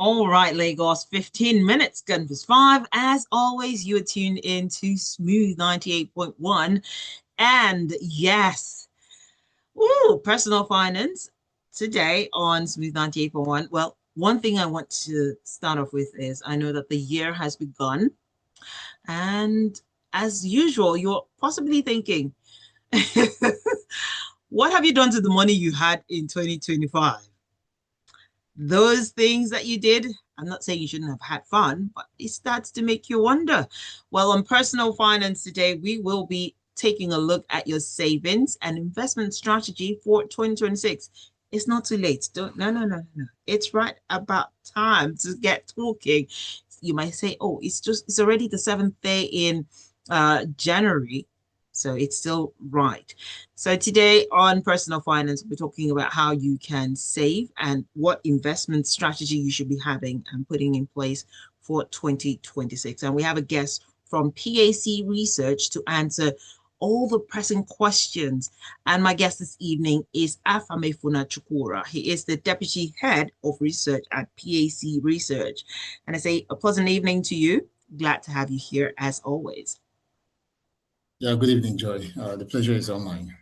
All right, Lagos, 15 minutes, gun plus five. As always, you are tuned in to Smooth 98.1. And yes, personal finance today on Smooth 98.1. Well, one thing I want to start off with is I know that the year has begun. And as usual, you're possibly thinking, what have you done to the money you had in 2025? Those things that you did, I'm not saying you shouldn't have had fun, but it starts to make you wonder. Well, on personal finance today, we will be taking a look at your savings and investment strategy for 2026. It's not too late. Don't no. It's right about time to get talking. You might say, oh, it's already the seventh day in January. So it's still right. So today on personal finance, we're talking about how you can save and what investment strategy you should be having and putting in place for 2026. And we have a guest from PAC Research to answer all the pressing questions. And my guest this evening is Afameefuna Chukwurah. He is the Deputy Head of Research at PAC Research. And I say a pleasant evening to you. Glad to have you here as always. Yeah, good evening, Joy. The pleasure is all mine.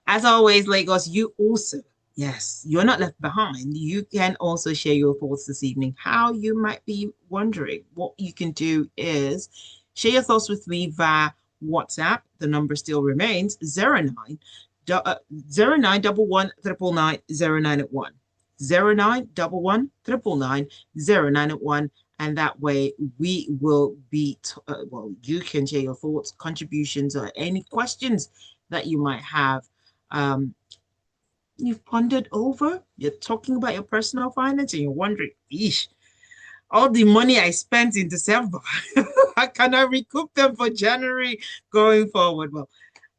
As always, Lagos, you also, yes, you're not left behind. You can also share your thoughts this evening. How you might be wondering, what you can do is share your thoughts with me via WhatsApp. The number still remains 09 0911 0911 0911 0911. And that way we will be, you can share your thoughts, contributions, or any questions that you might have. You've pondered over, you're talking about your personal finance and you're wondering, eesh, all the money I spent in December, can I recoup them for January going forward? Well,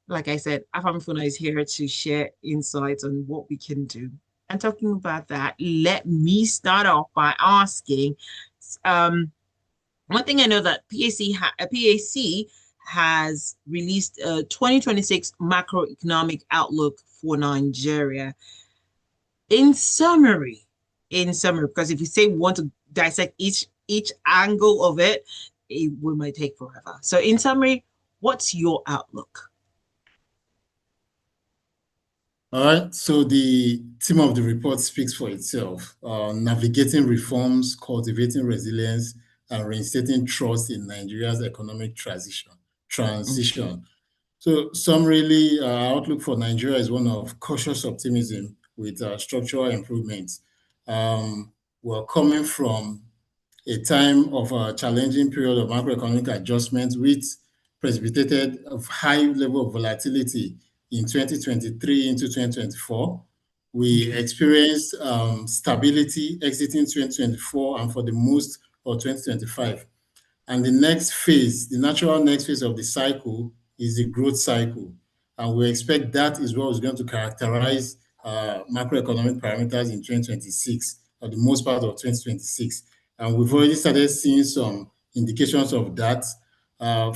like I said, Afameefuna is here to share insights on what we can do. And talking about that, let me start off by asking, one thing I know that PAC has released a 2026 macroeconomic outlook for Nigeria. In summary, because if you say we want to dissect each angle of it, we might take forever. So in summary, what's your outlook? All right, so the theme of the report speaks for itself. Navigating reforms, cultivating resilience, and reinstating trust in Nigeria's economic transition. So summarily, our outlook for Nigeria is one of cautious optimism with structural improvements. We're coming from a time of a challenging period of macroeconomic adjustment, which precipitated a high level of volatility in 2023 into 2024. We experienced stability exiting 2024 and for the most of 2025. And the next phase, the natural next phase of the cycle is the growth cycle. And we expect that is what is going to characterize macroeconomic parameters in 2026, or the most part of 2026. And we've already started seeing some indications of that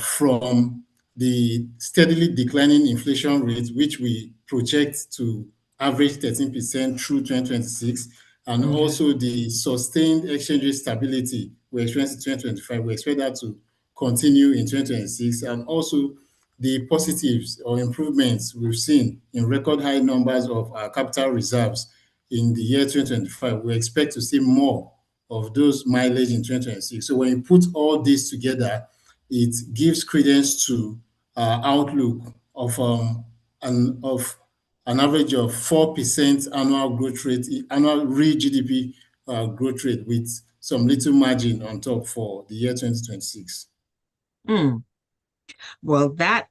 from the steadily declining inflation rate, which we project to average 13% through 2026, and also the sustained exchange rate stability we experienced in 2025. We expect that to continue in 2026, and also the positives or improvements we've seen in record high numbers of our capital reserves in the year 2025. We expect to see more of those mileage in 2026. So when you put all this together, it gives credence to outlook of an average of 4% annual growth rate, annual real GDP growth rate, with some little margin on top for the year 2026. Well, that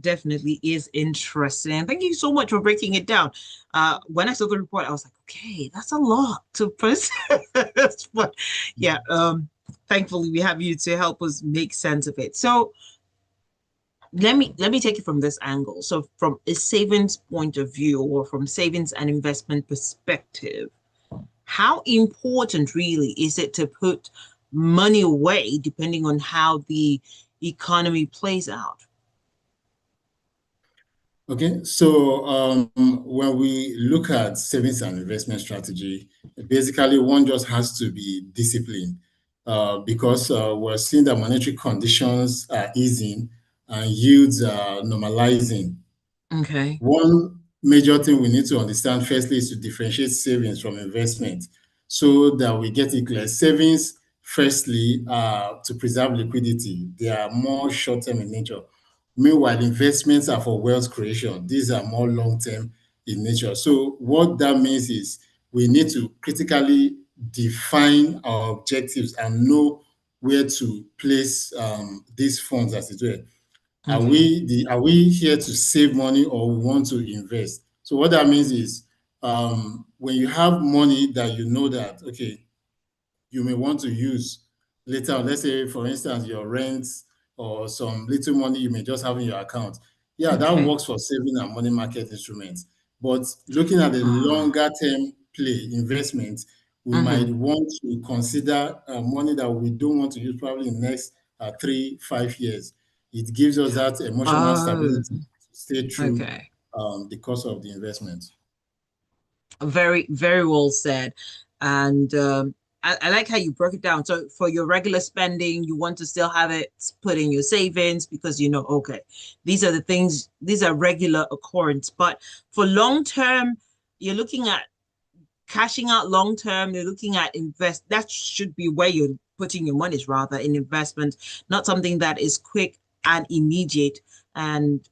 definitely is interesting. Thank you so much for breaking it down. When I saw the report, I was like, okay, that's a lot to process. But yeah, thankfully we have you to help us make sense of it. So let me take it from this angle. So from a savings point of view, or from savings and investment perspective, how important really is it to put money away depending on how the economy plays out? Okay, so when we look at savings and investment strategy, basically one just has to be disciplined because we're seeing that monetary conditions are easing and yields are normalizing. Okay. One major thing we need to understand firstly is to differentiate savings from investment so that we get it clear. Savings, firstly, are to preserve liquidity, they are more short term in nature. Meanwhile, investments are for wealth creation, these are more long term in nature. So, what that means is we need to critically define our objectives and know where to place these funds, as it were. Okay. Are we here to save money or we want to invest? So what that means is when you have money that you know that okay, you may want to use later on. Let's say, for instance, your rent or some little money you may just have in your account. Yeah, that Okay. works for saving and money market instruments. But looking at the Ah. longer term play investment, we might Mm-hmm. want to consider money that we don't want to use probably in the next 3, 5 years. It gives us that emotional Oh, stability to stay through okay. the course of the investment. Very, very well said. And I like how you broke it down. So for your regular spending, you want to still have it put in your savings because you know, okay, these are the things, these are regular occurrence. But for long term, you're looking at cashing out long term, you're looking at invest. That should be where you're putting your monies rather in investment, not something that is quick and immediate. And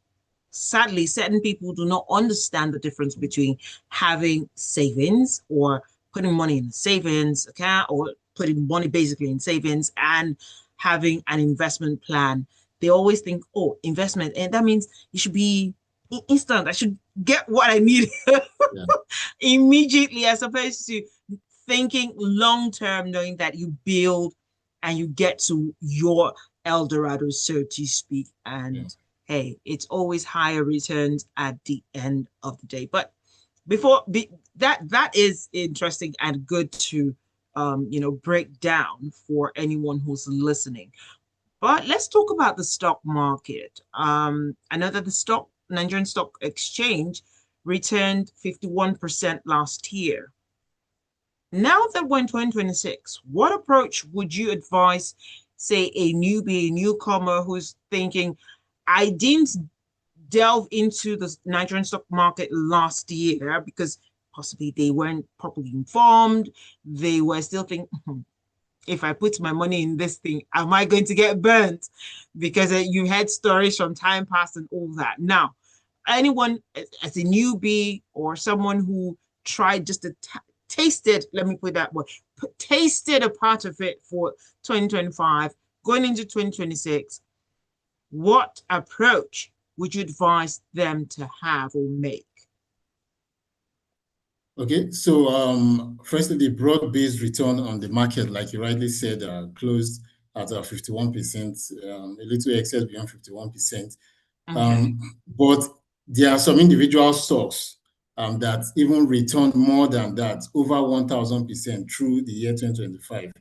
sadly, certain people do not understand the difference between having savings or putting money in a savings account or putting money basically in savings and having an investment plan. They always think, oh, investment, and that means it should be instant. I should get what I need Yeah. immediately, as opposed to thinking long term, knowing that you build and you get to your El Dorado, so to speak. Yeah. And hey, it's always higher returns at the end of the day. But before that is interesting and good to break down for anyone who's listening. But let's talk about the stock market. I know that the stock Nigerian Stock Exchange returned 51% last year. Now that we're in 2026, what approach would you advise, say, a newbie, a newcomer who's thinking, I didn't delve into the Nigerian stock market last year because possibly they weren't properly informed. They were still thinking, if I put my money in this thing, am I going to get burnt? Because you heard stories from time past and all that. Now, anyone as a newbie or someone who tried just to tasted, let me put that word, tasted a part of it for 2025, going into 2026, what approach would you advise them to have or make? Okay, so firstly, the broad-based return on the market, like you rightly said, closed at 51%, a little excess beyond 51%. Okay. But there are some individual stocks that even returned more than that, over 1,000% through the year 2025, Okay.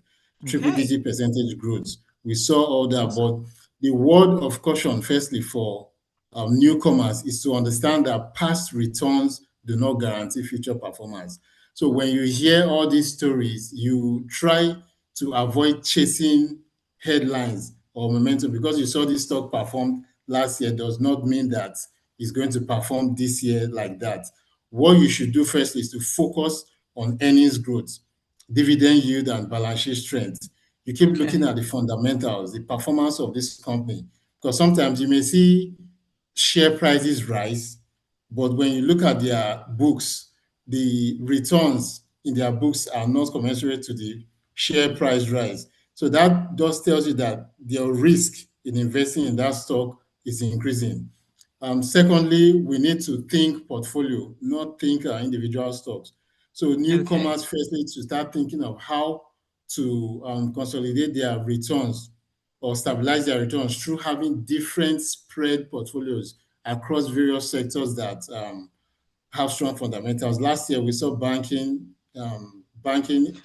triple-digit percentage growth. We saw all that, Awesome. but the word of caution, firstly, for newcomers is to understand that past returns do not guarantee future performance. So when you hear all these stories, you try to avoid chasing headlines or momentum because you saw this stock perform last year does not mean that it's going to perform this year like that. What you should do first is to focus on earnings growth, dividend yield, and balance sheet strength. You keep looking Okay. at the fundamentals, the performance of this company, because sometimes you may see share prices rise, but when you look at their books, the returns in their books are not commensurate to the share price rise. So that just tells you that their risk in investing in that stock is increasing. Secondly, we need to think portfolio, not think individual stocks. So Okay. newcomers firstly to start thinking of how to consolidate their returns or stabilize their returns through having different spread portfolios across various sectors that have strong fundamentals. Last year, we saw banking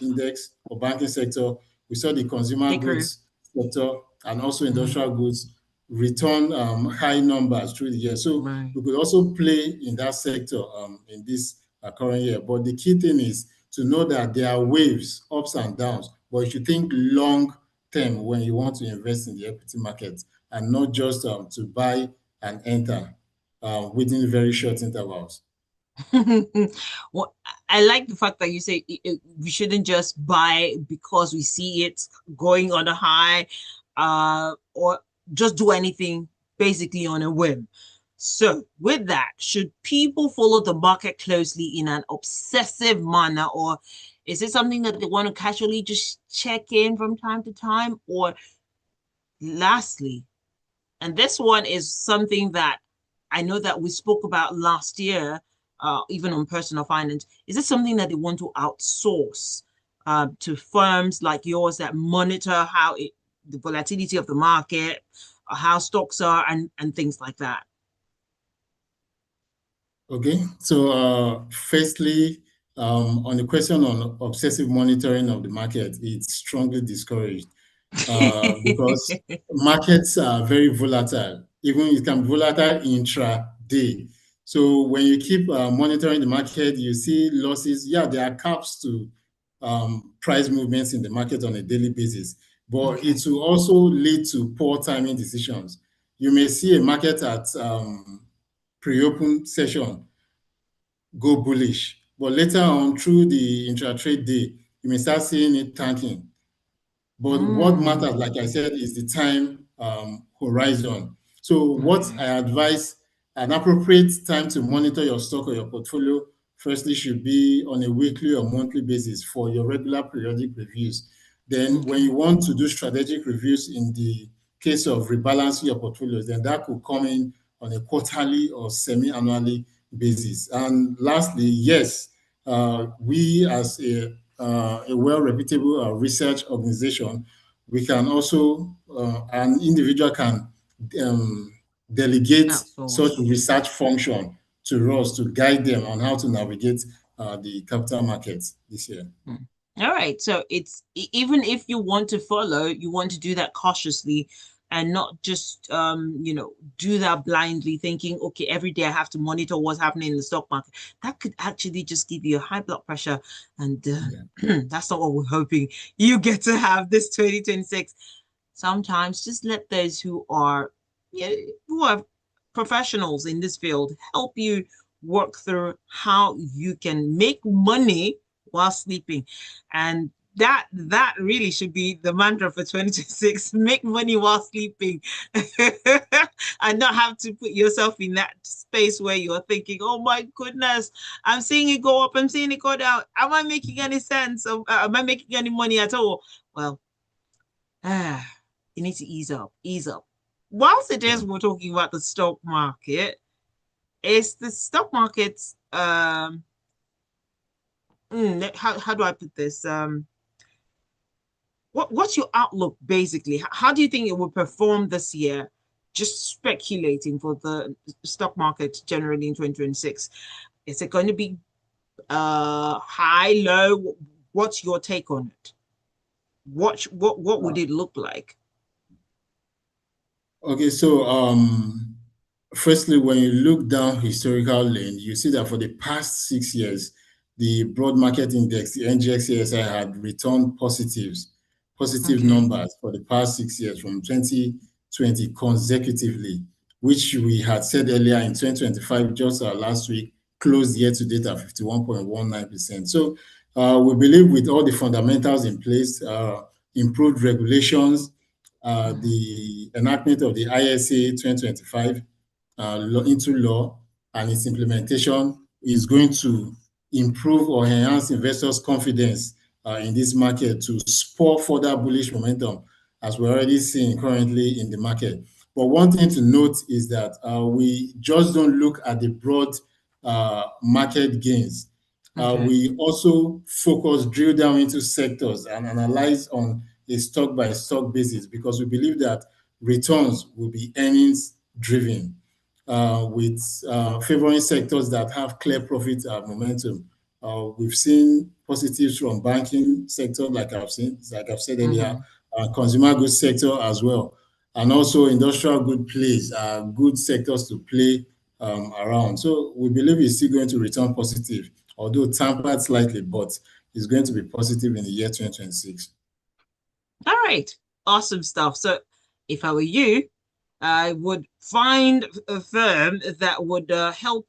index or banking sector. We saw the consumer Hickory. goods sector and also Mhm. industrial goods. return high numbers through the year. So Right. we could also play in that sector in this current year. But the key thing is to know that there are waves, ups and downs, but you should think long term when you want to invest in the equity market and not just to buy and enter within very short intervals. Well, I like the fact that you say we shouldn't just buy because we see it going on a high, or just do anything basically on a whim. So, with that, should people follow the market closely in an obsessive manner, or is it something that they want to casually just check in from time to time? Or lastly, and this one is something that I know that we spoke about last year, even on personal finance. Is this something that they want to outsource to firms like yours that monitor the volatility of the market, how stocks are, and things like that? Okay, so firstly, on the question on obsessive monitoring of the market, it's strongly discouraged because markets are very volatile. Even it can be volatile intraday. So when you keep monitoring the market, you see losses. Yeah, there are caps to price movements in the market on a daily basis, but Okay. it will also lead to poor timing decisions. You may see a market at pre-open session go bullish, but later on through the intra-trade day, you may start seeing it tanking. But what Mm, matters, like I said, is the time horizon. So what okay. I advise, an appropriate time to monitor your stock or your portfolio, firstly, should be on a weekly or monthly basis for your regular periodic reviews. Then when Okay. you want to do strategic reviews in the case of rebalancing your portfolios, then that could come in on a quarterly or semi-annually basis. And lastly, yes, we as a well-reputable research organization, we can also, an individual can um, delegate such Outsource. research function to us to guide them on how to navigate the capital markets this year. Hmm. All right. So it's even if you want to follow, you want to do that cautiously and not just do that blindly thinking, okay, every day I have to monitor what's happening in the stock market. That could actually just give you a high blood pressure. And Yeah. that's not what we're hoping you get to have this 2026. Sometimes just let those yeah, who are professionals in this field help you work through how you can make money while sleeping. And that really should be the mantra for 2026. Make money while sleeping. And not have to put yourself in that space where you're thinking, oh my goodness, I'm seeing it go up, I'm seeing it go down, am I making any sense, am I making any money at all? Well, you need to ease up, ease up. Whilst it Yeah. is we're talking about the stock market, is the stock market how do I put this? What's your outlook basically? How do you think it will perform this year? Just speculating for the stock market generally in 2026. Is it going to be high, low? What's your take on it? What would it look like? Okay, so firstly, when you look down historical lane, you see that for the past 6 years, the broad market index, the NGXASI, had returned positive Okay. numbers for the past 6 years from 2020 consecutively, which we had said earlier in 2025, just last week, closed year to date at 51.19%. So we believe with all the fundamentals in place, improved regulations, Mhm. the enactment of the ISA 2025 into law and its implementation is going to improve or enhance investors' confidence in this market to spur further bullish momentum, as we're already seeing currently in the market. But one thing to note is that we just don't look at the broad market gains. Okay. We also focus, drill down into sectors and analyze on a stock by stock basis because we believe that returns will be earnings driven with favoring sectors that have clear profit momentum. We've seen positives from banking sector, like I've said earlier, Hmm. consumer goods sector as well. and also industrial good plays are good sectors to play around. So we believe it's still going to return positive, although tempered slightly, but it's going to be positive in the year 2026. All right, awesome stuff. So if I were you, I would find a firm that would help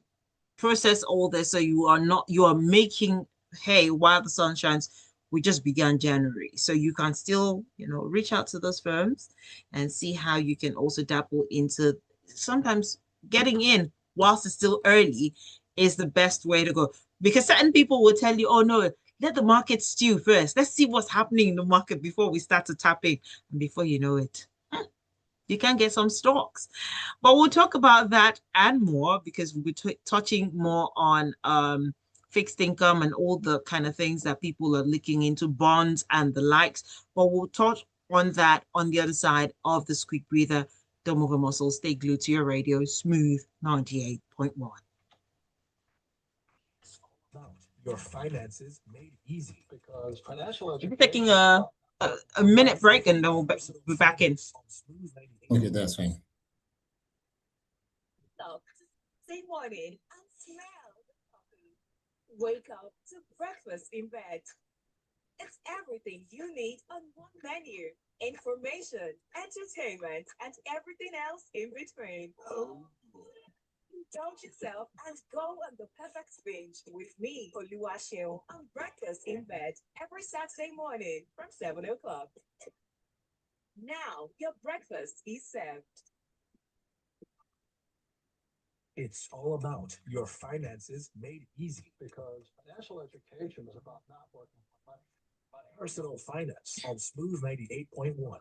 process all this so you are making hay while the sun shines. We just began January, so you can still reach out to those firms and see how you can also dabble into sometimes getting in whilst it's still early is the best way to go, because certain people will tell you, oh no, let the market stew first, let's see what's happening in the market before we start to tap in, and before you know it, you can get some stocks. But we'll talk about that and more, because we'll be touching more on fixed income and all the kind of things that people are looking into, bonds and the likes. But we'll touch on that on the other side of this quick breather. Don't move a muscle. Stay glued to your radio. Smooth 98.1. Your finances made easy, because financial education. Taking a minute break and then we'll be back in. Okay, that's fine. Say morning and smell the coffee. Wake up to breakfast in bed. It's everything you need on one menu. Information, entertainment, and everything else in between. Oh. Indulge yourself and go on the perfect binge with me, Oluwaseun, on Breakfast in Bed every Saturday morning from 7 o'clock. Now, your breakfast is served. It's all about your finances made easy, because financial education is about not working for money, but personal finance on Smooth 98.1.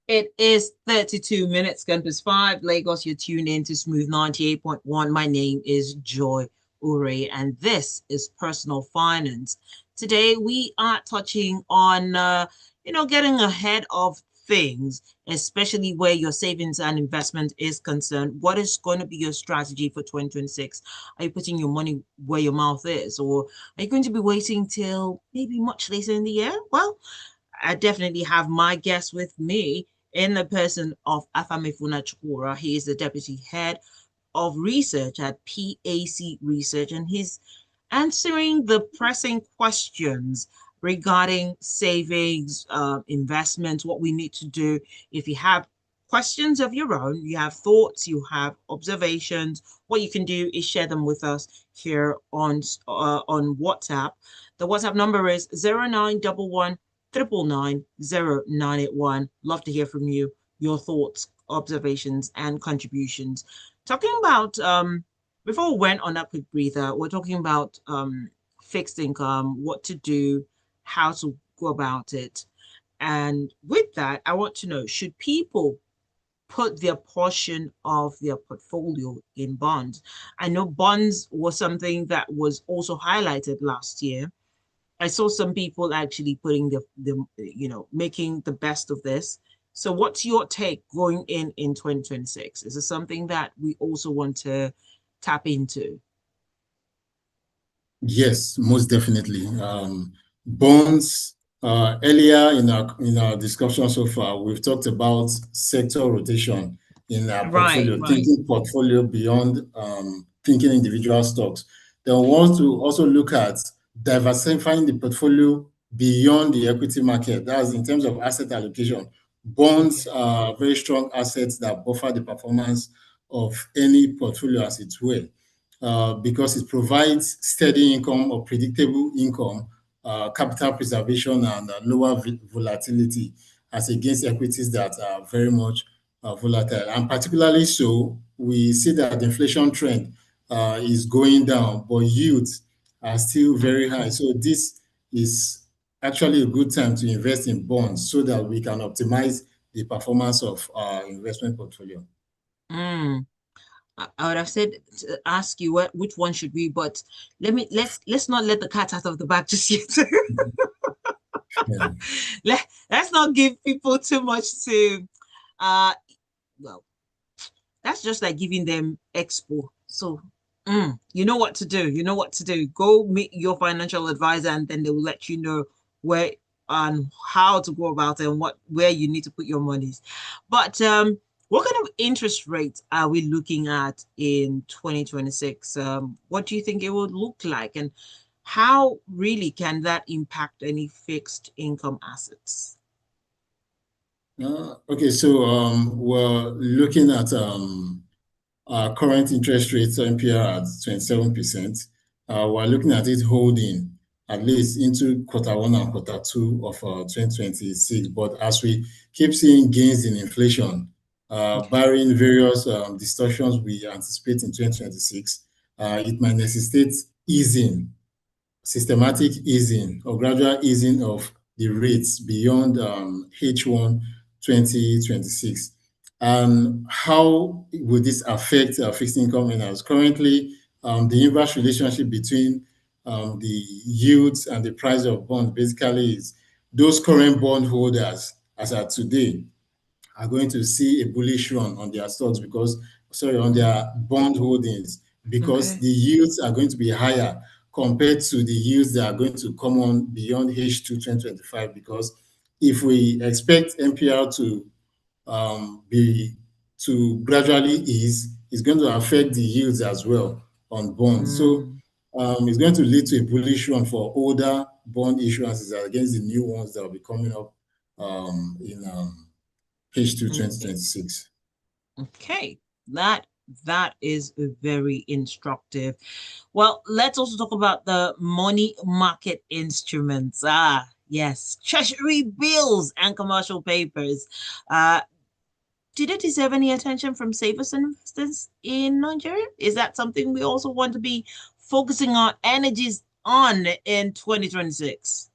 It is 32 minutes, Campus 5, Lagos. You're tuned in to Smooth 98.1. My name is Joy Ure, and this is Personal Finance. Today, we are touching on, getting ahead of things, especially where your savings and investment is concerned. What is going to be your strategy for 2026? Are you putting your money where your mouth is, or are you going to be waiting till maybe much later in the year? Well, I definitely have my guest with me in the person of Afameefuna Chukwurah. He is the deputy head of research at PAC Research, and he's answering the pressing questions regarding savings, investments, what we need to do. If you have questions of your own, you have thoughts, you have observations, what you can do is share them with us here on WhatsApp. The WhatsApp number is 0911 999 Love to hear from you, your thoughts, observations, and contributions. Talking about before we went on that quick breather, we're talking about fixed income, what to do, how to go about it. And with that, I want to know, should people put their portion of their portfolio in bonds? I know bonds was something that was also highlighted last year. I saw some people actually putting making the best of this. So what's your take going in 2026? Is it something that we also want to tap into? Yes, most definitely. Bonds, earlier in our discussion so far, we've talked about sector rotation in our Right, portfolio, right. thinking portfolio beyond thinking individual stocks. Then we want to also look at diversifying the portfolio beyond the equity market. That's in terms of asset allocation. Bonds are very strong assets that buffer the performance of any portfolio as it were. Because it provides steady income or predictable income, capital preservation, and lower volatility as against equities that are very much volatile. And particularly so, we see that the inflation trend is going down, but yields are still very high. So this is actually a good time to invest in bonds so that we can optimize the performance of our investment portfolio. Mm. I would have said to ask you which one should we, but let's not let the cat out of the bag just yet. Yeah. Let's not give people too much to well, That's just like giving them expo. So you know what to do. You know what to do. Go meet your financial advisor, and then they will let you know where and how to go about it and where you need to put your monies. But what kind of interest rates are we looking at in 2026? What do you think it would look like, and how really can that impact any fixed income assets? Okay, so we're looking at our current interest rates, NPR at 27%. We're looking at it holding at least into quarter 1 and quarter 2 of 2026. But as we keep seeing gains in inflation, Okay. barring various distortions we anticipate in 2026, it might necessitate easing, systematic easing or gradual easing of the rates beyond H1 2026. And how will this affect fixed income earners? Currently, the inverse relationship between the yields and the price of bonds basically is those current bond holders, as at today, are going to see a bullish run on their stocks because, sorry, on Mm, their bond holdings, because okay. the yields are going to be higher compared to the yields that are going to come on beyond H2 2025. Because if we expect NPR be to gradually ease, it's going to affect the yields as well on bonds. So Mm, it's going to lead to a bullish run for older bond issuances against the new ones that will be coming up in H2 okay. 2026. Okay. That that is very instructive. Well, let's also talk about the money market instruments. Ah, yes, treasury bills and commercial papers. Uh, do they deserve any attention from savers and investors in Nigeria? Is that something we also want to be focusing our energies on in 2026?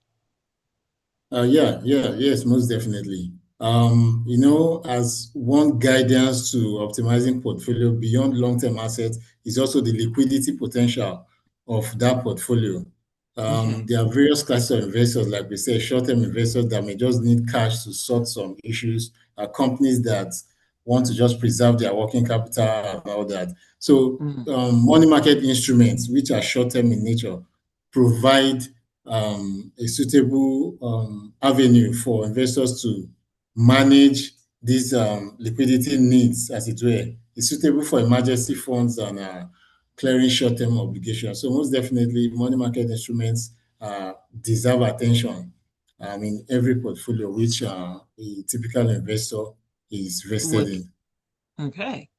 Yes, most definitely. As one guidance to optimizing portfolio beyond long-term assets is also the liquidity potential of that portfolio. Okay. There are various classes of investors, like we said, short-term investors that may just need cash to sort some issues, companies that want to just preserve their working capital and all that. So, Mm, money market instruments, which are short-term in nature, provide a suitable avenue for investors to manage these liquidity needs, as it were. It's suitable for emergency funds and clearing short-term obligations. So most definitely, money market instruments deserve attention in every portfolio which a typical investor is vested would in. okay.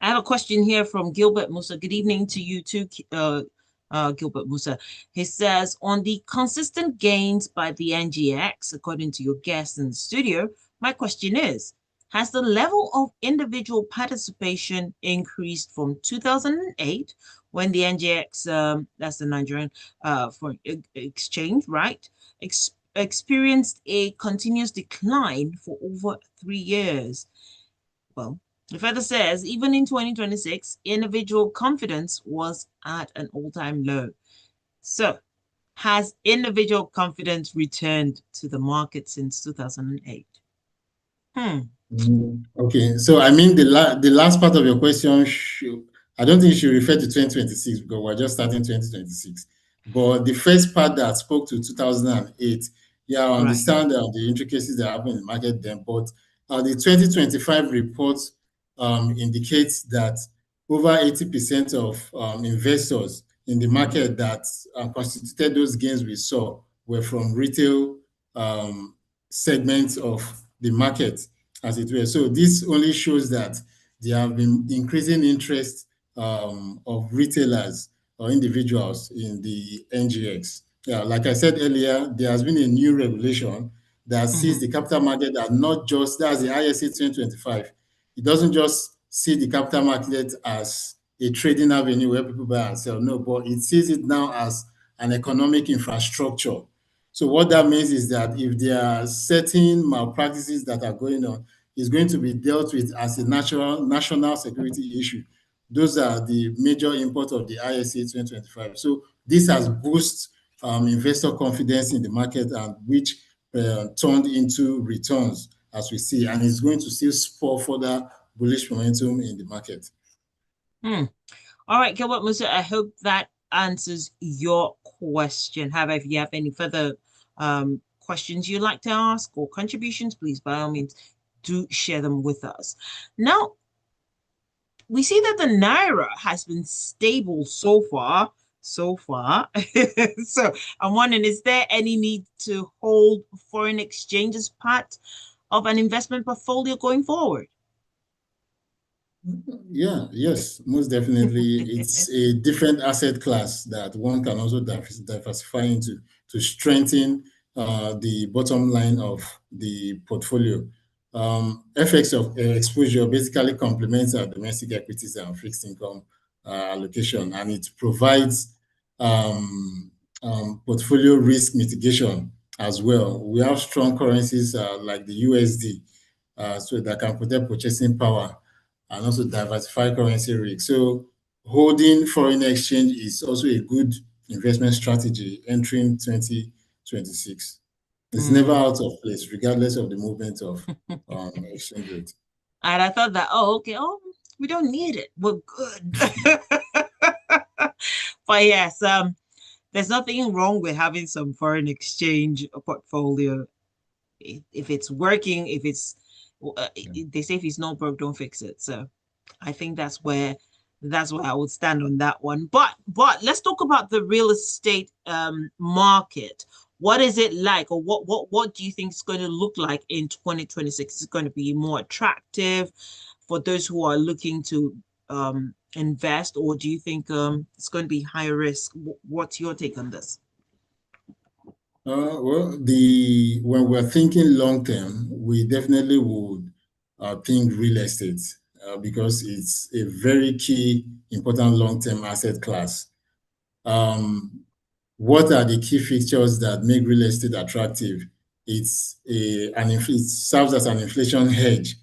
I have a question here from Gilbert Musa. Good evening to you too, Gilbert Musa. He says, on the consistent gains by the NGX, according to your guest in the studio, my question is, has the level of individual participation increased from 2008 when the NGX, that's the Nigerian for exchange, right, experienced a continuous decline for over 3 years? Well, it further says, even in 2026, individual confidence was at an all-time low. So, has individual confidence returned to the market since 2008? Hmm. Okay, so I mean the last part of your question, I don't think you should refer to 2026 because we're just starting 2026. But the first part that spoke to 2008, yeah, I Right. understand the intricacies that happen in the market then. But the 2025 report indicates that over 80% of investors in the market that constituted those gains we saw were from retail segments of the market, as it were. So this only shows that there have been increasing interest of retailers or individuals in the NGX. Yeah, like I said earlier, there has been a new regulation that sees Mm-hmm. the capital market as not just, that's the ISA 2025. It doesn't just see the capital market as a trading avenue where people buy and sell, no, but it sees it now as an economic infrastructure. So what that means is that if there are certain malpractices that are going on, it's going to be dealt with as a national security issue. Those are the major import of the ISA 2025. So this has boosted investor confidence in the market, and which turned into returns, as we see, and it's going to still spur further bullish momentum in the market. All right, Gilbert Musa, I hope that answers your question. However, if you have any further questions you'd like to ask or contributions, please, by all means, do share them with us. Now, we see that the Naira has been stable so far. So I'm wondering, is there any need to hold foreign exchange as part of an investment portfolio going forward? Yes, most definitely. It's a different asset class that one can also diversify into to strengthen the bottom line of the portfolio. FX of exposure basically complements our domestic equities and fixed income allocation, and it provides portfolio risk mitigation as well. We have strong currencies like the USD, so that can protect purchasing power and also diversify currency risk. So holding foreign exchange is also a good investment strategy entering 2026. It's never out of place, regardless of the movement of exchange rate. And I thought that, okay, we don't need it. We're good. But yes, there's nothing wrong with having some foreign exchange portfolio. If it's working, if it's, they say if it's not broke, don't fix it. So I think that's where I would stand on that one. But let's talk about the real estate market. What is it like, or what do you think it's going to look like in 2026? Is it going to be more attractive for those who are looking to invest, or do you think it's going to be high risk? What's your take on this? Well, when we're thinking long term, we definitely would think real estate because it's a very key, important long term asset class. What are the key features that make real estate attractive? It serves as an inflation hedge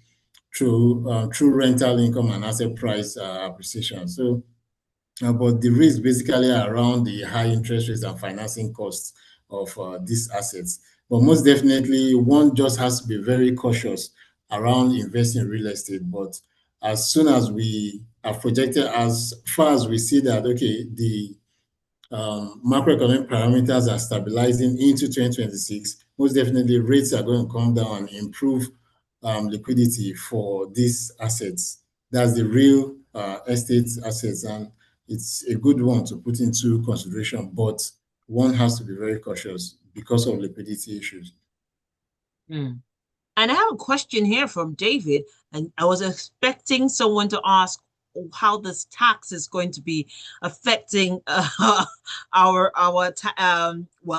through rental income and asset price appreciation. So, but the risk basically around the high interest rates and financing costs of these assets. But most definitely, one just has to be very cautious around investing in real estate. But as soon as we are projected, as far as we see that, okay, the macroeconomic parameters are stabilizing into 2026, most definitely rates are going to come down and improve liquidity for these assets. That's the real estate assets, and it's a good one to put into consideration, but one has to be very cautious because of liquidity issues. And I have a question here from David, and I was expecting someone to ask how this tax is going to be affecting our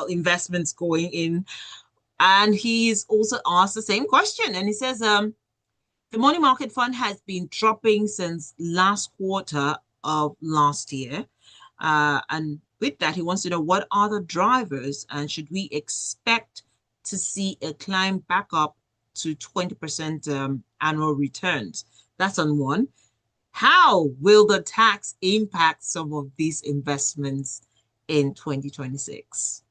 investments going in. And he's also asked the same question, and he says the money market fund has been dropping since last quarter of last year, and with that he wants to know what are the drivers, and should we expect to see a climb back up to 20% annual returns? That's on one. How will the tax impact some of these investments in 2026?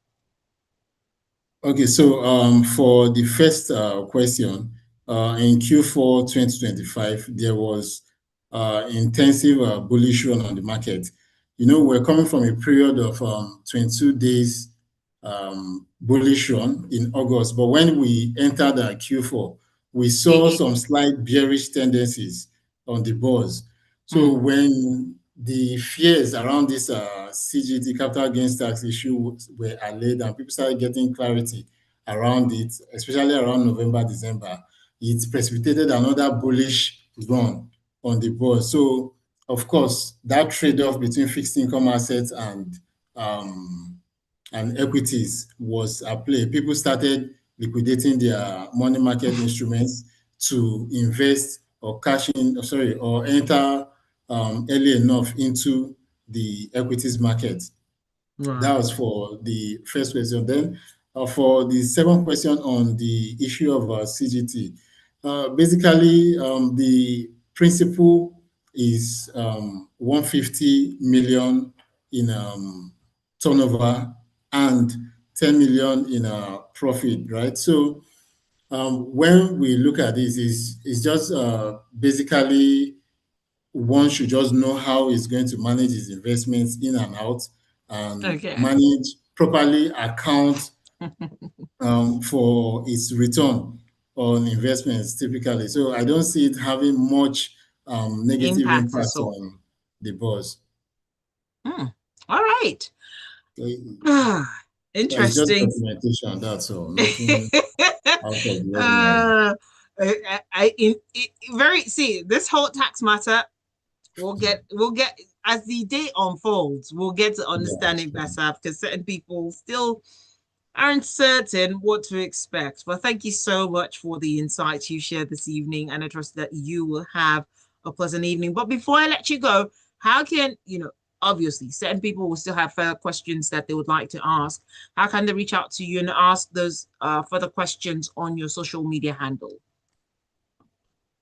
Okay, so for the first question, in Q4 2025, there was intensive bullish run on the market. You know, we're coming from a period of 22 days bullish run in August, but when we entered Q4, we saw some slight bearish tendencies on the bourse. So when the fears around this CGT capital gains tax issue were allayed and people started getting clarity around it, especially around November, December, it precipitated another bullish run on the board. So, of course, that trade-off between fixed income assets and equities was at play. People started liquidating their money market instruments to invest or cash in, or enter early enough into the equities market. That was for the first question. Then for the second question on the issue of CGT, basically the principal is 150 million in turnover and 10 million in profit, right? So When we look at this, it's just basically one should just know how he's going to manage his investments in and out and Okay. manage properly account for its return on investments typically. So I don't see it having much negative Impact impact at all. on the boss. All right. So it's just Interesting. documentation, that's all. Nothing out of the ordinary. Very see this whole tax matter. We'll get as the day unfolds. We'll get to Yeah, understand it sure. better because certain people still aren't certain what to expect. But thank you so much for the insights you shared this evening, and I trust that you will have a pleasant evening. But before I let you go, how can obviously certain people will still have further questions that they would like to ask. How can they reach out to you and ask those further questions on your social media handle?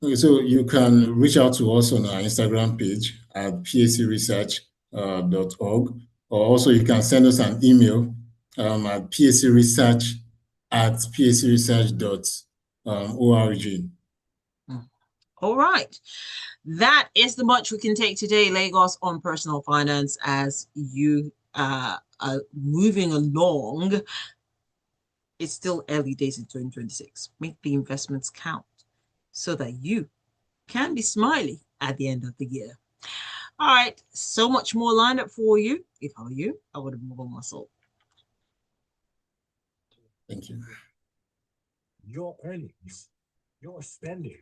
Okay, so you can reach out to us on our Instagram page at pacresearch.org, or also you can send us an email at pacresearch@pacresearch.org. All right. That is the much we can take today, Lagos, on personal finance as you are moving along. It's still early days in 2026. Make the investments count so that you can be smiley at the end of the year. All right, so much more lined up for you. If I were you, I would have moved on myself. Thank you. Your earnings, your spending,